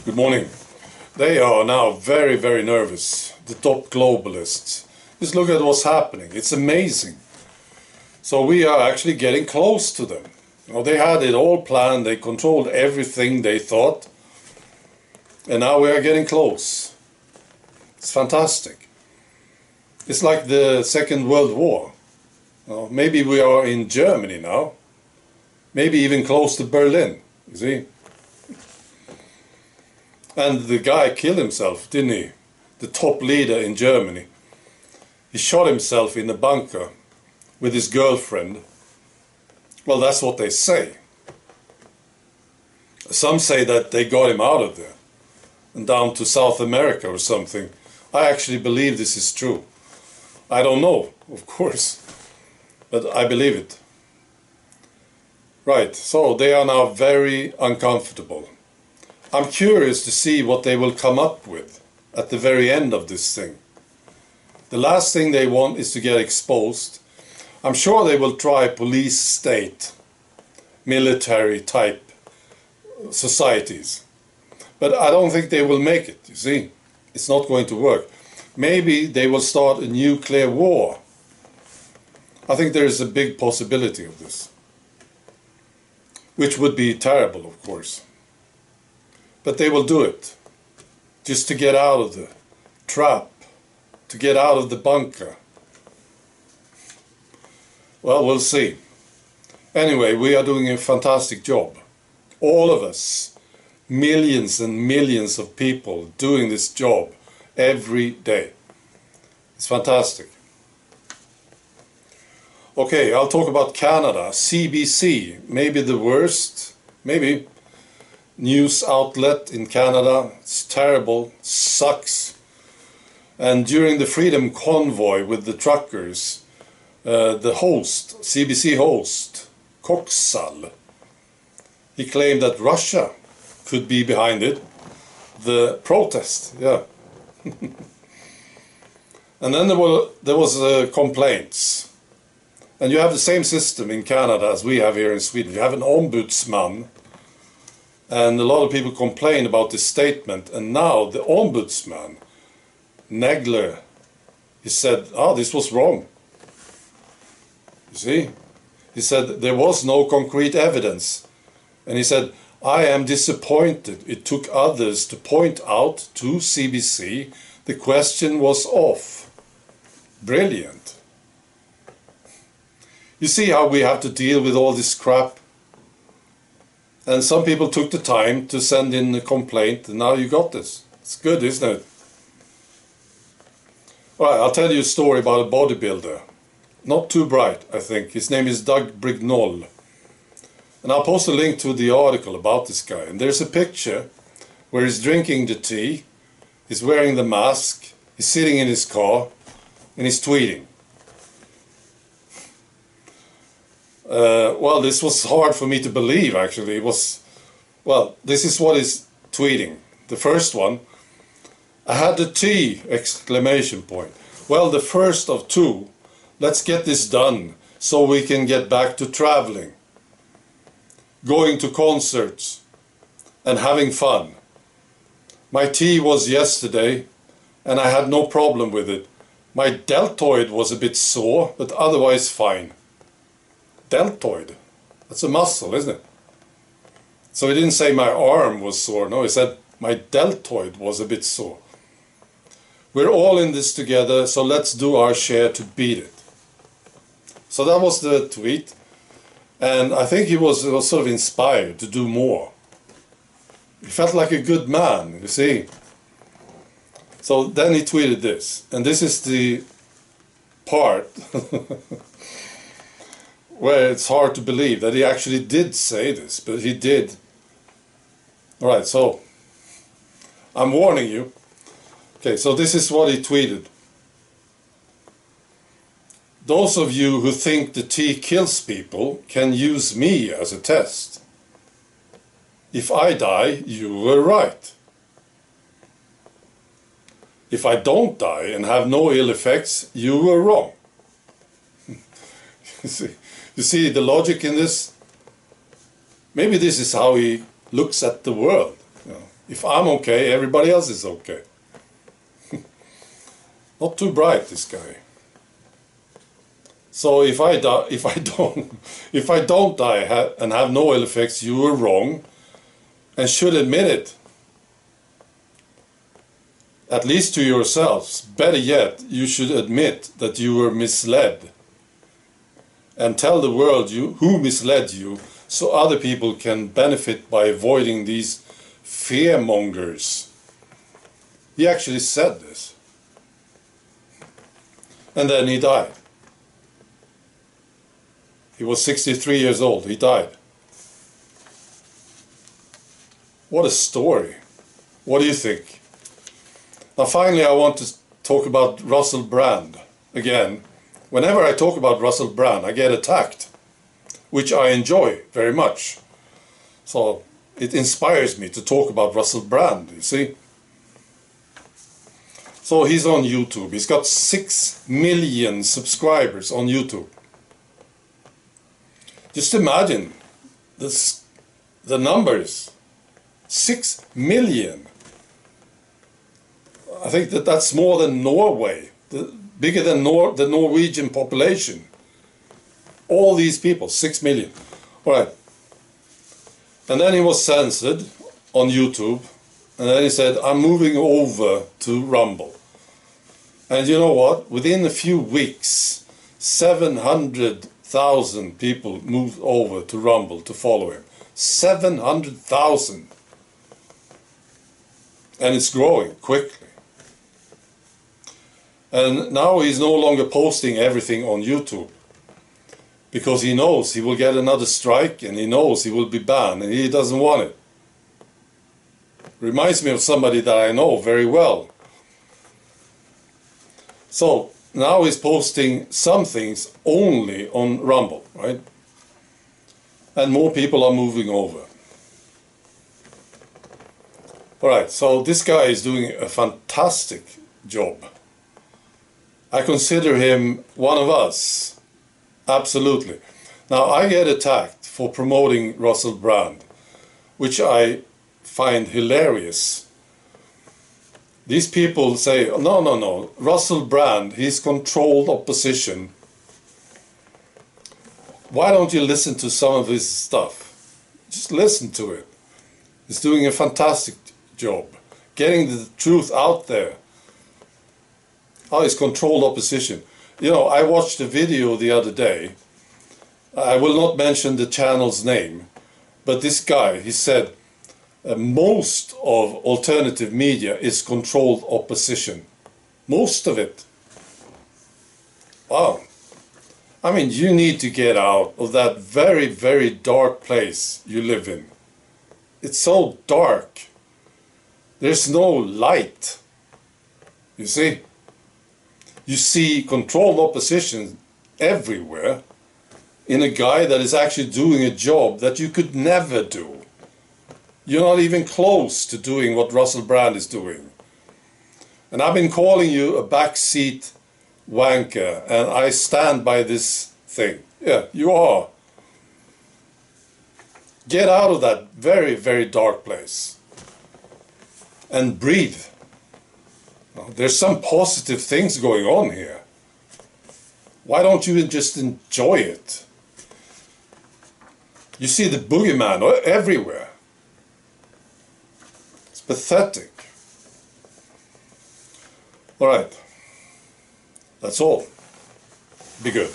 Good morning. They are now very, very nervous, the top globalists. Just look at what's happening. It's amazing. So we are actually getting close to them. They had it all planned. They controlled everything they thought. And now we are getting close. It's fantastic. It's like the Second World War. Maybe we are in Germany now. Maybe even close to Berlin, you see. And the guy killed himself, didn't he? The top leader in Germany. He shot himself in a bunker with his girlfriend. Well, that's what they say. Some say that they got him out of there and down to South America or something. I actually believe this is true. I don't know, of course, but I believe it. Right, so they are now very uncomfortable. I'm curious to see what they will come up with at the very end of this thing. The last thing they want is to get exposed. I'm sure they will try police state, military type societies. But I don't think they will make it, you see. It's not going to work. Maybe they will start a nuclear war. I think there is a big possibility of this. Which would be terrible, of course. But they will do it, just to get out of the trap, to get out of the bunker. Well, we'll see. Anyway, we are doing a fantastic job. All of us, millions and millions of people doing this job every day. It's fantastic. Okay, I'll talk about Canada. CBC, maybe the worst, maybe. News outlet in Canada. It's terrible, sucks. And during the Freedom Convoy with the truckers, the host, CBC host, Coxall, he claimed that Russia could be behind it. The protest, yeah. And then there was complaints. And you have the same system in Canada as we have here in Sweden. You have an ombudsman. And a lot of people complain about this statement, and now the ombudsman, Nagler, he said, this was wrong. You see? He said there was no concrete evidence. And he said, I am disappointed. It took others to point out to CBC the question was off. Brilliant. You see how we have to deal with all this crap? And some people took the time to send in a complaint, and now you got this. It's good, isn't it? Alright, I'll tell you a story about a bodybuilder. Not too bright, I think. His name is Doug Brignall. And I'll post a link to the article about this guy. And there's a picture where he's drinking the tea, he's wearing the mask, he's sitting in his car, and he's tweeting. Well, this was hard for me to believe, actually. It was, well, this is what he's tweeting. The first one, I had the tea, exclamation point. Well, the first of two. Let's get this done so we can get back to traveling, going to concerts, and having fun. My tea was yesterday, and I had no problem with it. My deltoid was a bit sore, but otherwise fine. Deltoid. That's a muscle, isn't it? So he didn't say my arm was sore. No, he said my deltoid was a bit sore. We're all in this together, so let's do our share to beat it. So that was the tweet. And I think he was sort of inspired to do more. He felt like a good man, you see. So then he tweeted this. And this is the part where it's hard to believe that he actually did say this, but he did. Alright, so I'm warning you. Okay, so this is what he tweeted. Those of you who think the tea kills people can use me as a test. If I die, you were right. If I don't die and have no ill effects, you were wrong. You see the logic in this? Maybe this is how he looks at the world. You know. If I'm okay, everybody else is okay. Not too bright, this guy. So if I die, if I don't die and have no ill effects, you were wrong, and should admit it. At least to yourselves. Better yet, you should admit that you were misled. And tell the world who misled you, so other people can benefit by avoiding these fearmongers. He actually said this. And then he died. He was 63 years old. He died. What a story. What do you think? Now finally I want to talk about Russell Brand again. Whenever I talk about Russell Brand I get attacked, which I enjoy very much. So it inspires me to talk about Russell Brand, you see. So he's on YouTube. He's got 6 million subscribers on YouTube. Just imagine this, the numbers. 6 million. I think that's more than Norway, bigger than the Norwegian population. All these people, 6 million. All right. And then he was censored on YouTube. And then he said, I'm moving over to Rumble. And you know what? Within a few weeks, 700,000 people moved over to Rumble to follow him. 700,000. And it's growing quickly. And now he's no longer posting everything on YouTube. Because he knows he will get another strike and he knows he will be banned and he doesn't want it. Reminds me of somebody that I know very well. So now he's posting some things only on Rumble, right? And more people are moving over. Alright, so this guy is doing a fantastic job. I consider him one of us. Absolutely. Now I get attacked for promoting Russell Brand, which I find hilarious. These people say, no, Russell Brand, he's controlled opposition. Why don't you listen to some of his stuff? Just listen to it. He's doing a fantastic job, getting the truth out there. Oh, he's controlled opposition. You know, I watched a video the other day. I will not mention the channel's name, but this guy, he said, most of alternative media is controlled opposition. Most of it. Wow. I mean, you need to get out of that very, very dark place you live in. It's so dark. There's no light. You see? You see controlled opposition everywhere in a guy that is actually doing a job that you could never do. You're not even close to doing what Russell Brand is doing. And I've been calling you a backseat wanker, and I stand by this thing. Yeah, you are. Get out of that very, very dark place and breathe. There's some positive things going on here. Why don't you just enjoy it? You see the boogeyman everywhere. It's pathetic. All right. That's all. Be good.